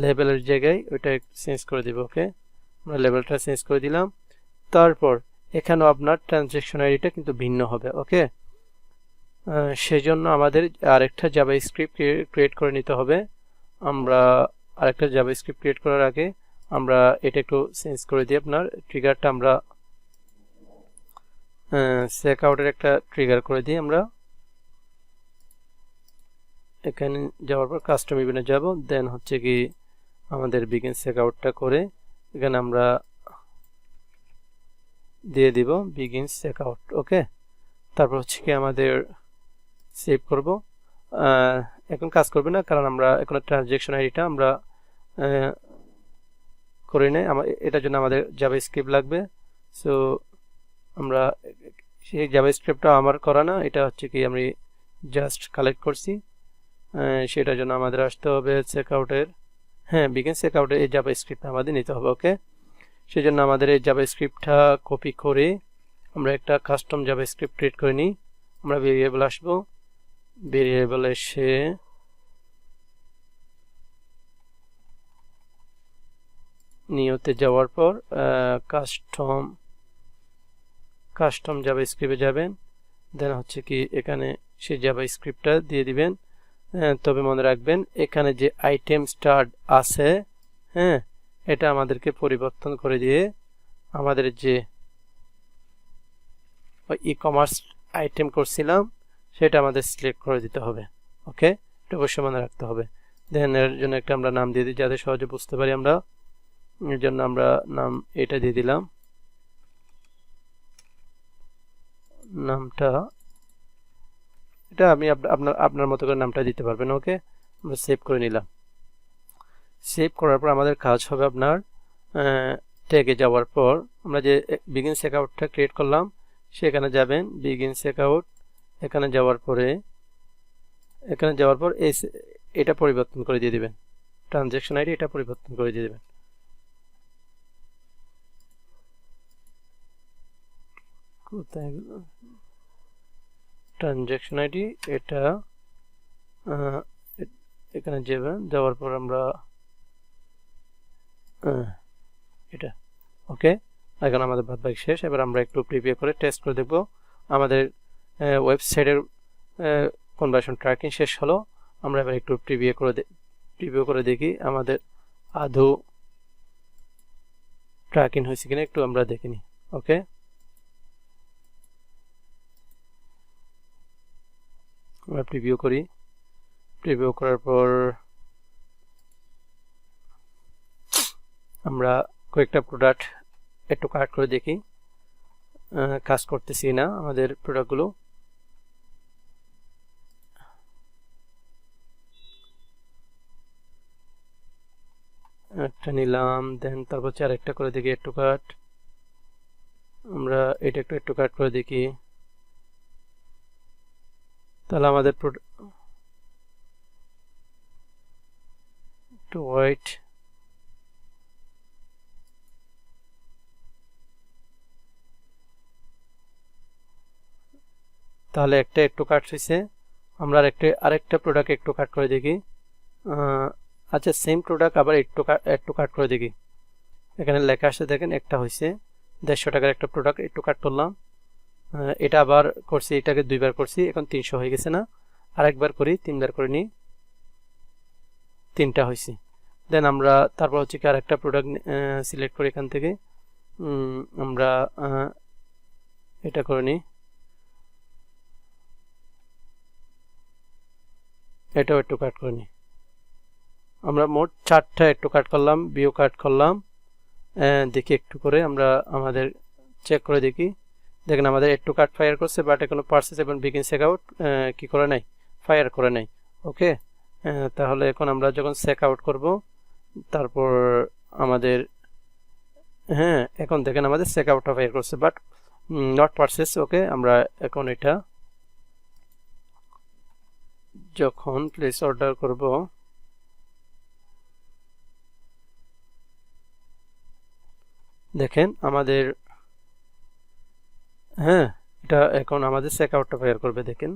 লেভেলের জায়গায় ওইটা চেঞ্জ করে দিব। ওকে, আমরা লেভেলটা চেঞ্জ করে দিলাম, তারপর এখানেও আপনার ট্রানজ্যাকশন আইডিটা কিন্তু ভিন্ন হবে। ওকে, সেজন্য আমাদের আরেকটা জাভাস্ক্রিপ্ট ক্রিয়েট করে নিতে হবে। আমরা আরেকটা জাভাস্ক্রিপ্ট ক্রিয়েট করার আগে আমরা এটা একটু চেঞ্জ করে দিই, আপনার ট্রিগারটা আমরা চেক আউটের একটা ট্রিগার করে দিই। আমরা এখানে যাওয়ার পর কাস্টম ইভেন্টে যাব, দেন হচ্ছে কি আমাদের বিগিন চেক আউটটা করে এখানে আমরা দিয়ে দিব বিগিন চেক আউট। ওকে, তারপর হচ্ছে কি আমাদের সেভ করব, এখন কাজ করবে না কারণ আমরা এখন ট্রানজ্যাকশন আইডিটা আমরা করে নেই, এটার জন্য আমাদের জাভাস্ক্রিপ্ট লাগবে। সো আমরা সেই জাভাস্ক্রিপ্টটা আমার করা না, এটা হচ্ছে কি আমি জাস্ট কালেক্ট করছি, সেটার জন্য আমাদের আসতে হবে চেকআউটের, হ্যাঁ বিগিন চেকআউটের এই জাভাস্ক্রিপ্ট আমাদের নিতে হবে। ওকে, সেই জন্য আমাদের এই জাভাস্ক্রিপ্টটা কপি করে আমরা একটা কাস্টম জাভাস্ক্রিপ্ট ক্রিয়েট করে নিই। আমরা ভেরিয়েবল আসবো, ভেরিয়েবল এসে নিউতে যাওয়ার পর কাস্টম জাভাস্ক্রিপ্টে যাবেন, দেন হচ্ছে কি এখানে সেই জাভাস্ক্রিপ্টটা দিয়ে দিবেন। তবে মনে রাখবেন এখানে যে আইটেম স্টার্ট আছে, হ্যাঁ এটা আমাদেরকে পরিবর্তন করে দিয়ে আমাদের যে ই কমার্স আইটেম করছিলাম সেটা আমাদের সিলেক্ট করে দিতে হবে। ওকে, এটা অবশ্যই মনে রাখতে হবে। দেন এর জন্য একটা আমরা নাম দিয়ে দিই যাতে সহজে বুঝতে পারি আমরা। এর জন্য আমরা নাম এটা দিয়ে দিলাম, নামটা এটা আমি আপনার মতো করে নামটা দিতে পারবেন। ওকে, আমরা সেভ করে নিলাম। সেভ করার পর আমাদের কাজ হবে আপনার ট্যাগে যাওয়ার পর আমরা যে বিগিন চেকআউটটা ক্রিয়েট করলাম সেখানে যাবেন, বিগিন চেকআউট, এখানে যাওয়ার পর এটা পরিবর্তন করে দিয়ে দিবেন, ট্রানজ্যাকশন আইডি এটা পরিবর্তন করে দিয়ে দিবেন। কোথায় ট্রানজ্যাকশন আইডি এটা এখানে যাবেন, যাওয়ার পর আমরা এটা। ওকে, এখন আমাদের বাদবাকি শেষ। এবার আমরা একটু প্রিভিউ করে টেস্ট করে দেখব। আমাদের ওয়েবসাইটের কনভার্সন ট্র্যাকিং শেষ হলো। আমরা এবার একটু প্রিভিউ করে দেখি আমাদের আদৌ ট্র্যাকিং হয়েছে কিনা একটু আমরা দেখে নিই। ওকে, আমরা প্রিভিউ করি। প্রিভিউ করার পর আমরা কয়েকটা প্রোডাক্ট একটু কালেক্ট করে দেখি কাজ করতেছি না আমাদের প্রোডাক্টগুলো। একটা নিলাম, দেন তারপর আরেকটা করে দেখি একটু কাট, আমরা এটা একটু কাট করে দেখি। তাহলে আমাদের একটু ওয়েট, তাহলে একটা একটু কাট হয়েছে। আমরা আরেকটা প্রোডাক্ট একটু কাট করে দেখি। আচ্ছা, সেম প্রোডাক্ট আবার একটু কাট করে দেখি। এখানে লেখা আসছে দেখেন একটা হয়েছে, 150 টাকার একটা প্রোডাক্ট একটু কাট করলাম। এটা আবার করছি, এটাকে 2বার করছি, এখন 300 হয়ে গেছে না? আরেকবার করি, 3বার করে নিই, 3টা হয়েছে। দেন আমরা তারপর হচ্ছে কি আরেকটা প্রোডাক্ট সিলেক্ট করি এখান থেকে, আমরা এটা করে নিই, এটাও একটু কাট করে নিই। আমরা মোট 4টা একটু কাট করলাম, ভিউ কাট করলাম। দেখি একটু করে আমরা আমাদের চেক করে দেখি। দেখেন আমাদের একটু কাট ফায়ার করছে, বাট এখনো পারচেজ এবং বিগিন চেকআউট কি করে নাই, ফায়ার করে নাই। ওকে, তাহলে এখন আমরা যখন চেকআউট করব তারপর আমাদের এখন দেখেন আমাদের চেকআউটটা ফায়ার করছে, বাট নট পারচেজ। ওকে, আমরা এখন এটা যখন প্লেস অর্ডার করব দেখেন আমাদের এটা এখন আমাদের চেকআউটটা ফায়ার করবে। দেখেন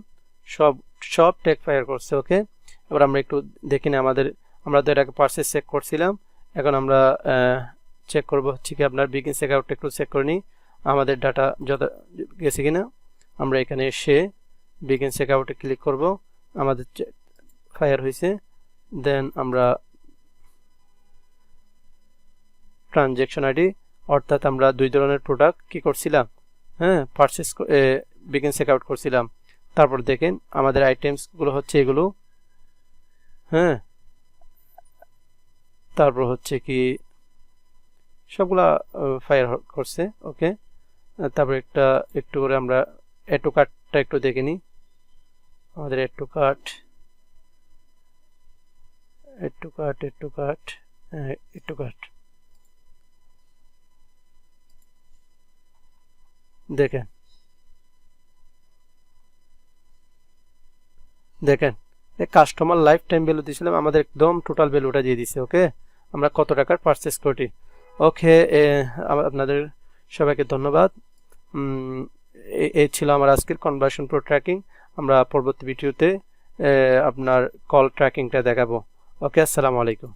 সব ট্যাগ ফায়ার করছে। ওকে, এবার আমরা একটু দেখি না আমরা তো এটাকে পারচেজ চেক করছিলাম, এখন আমরা চেক করব হচ্ছে কি আপনার বিগিন চেকআউটটা একটু চেক করে নিই আমাদের ডাটা যত গেছে কিনা। আমরা এখানে এসে বিগিন চেকআউটে ক্লিক করব, আমাদের ফায়ার হয়েছে। দেন আমরা ট্রানজ্যাকশন আইডি, অর্থাৎ আমরা 2 ধরনের প্রোডাক্ট কি করছিলাম, পারচেজ বিগিন চেকআউট করছিলাম। তারপর দেখেন আমাদের আইটেমসগুলো হচ্ছে এগুলো, তারপর হচ্ছে কি সবগুলা ফায়ার করছে। ওকে, তারপর একটু করে আমরা এড টু কার্টটা একটু দেখে নিই। আমাদের এড টু কার্ট দেখেন দেখেন কাস্টমার লাইফ টাইম ভ্যালু দিয়েছিলাম, আমাদের একদম টোটাল ভ্যালুটা দিয়ে দিছে। ওকে, আমরা কত টাকার পারচেস করি। ওকে, আপনাদের সবাইকে ধন্যবাদ। এই ছিল আমার আজকের কনভার্সন প্রো ট্র্যাকিং। আমরা পরবর্তী ভিডিওতে আপনার কল ট্র্যাকিংটা দেখাবো। ওকে, আসসালামু আলাইকুম।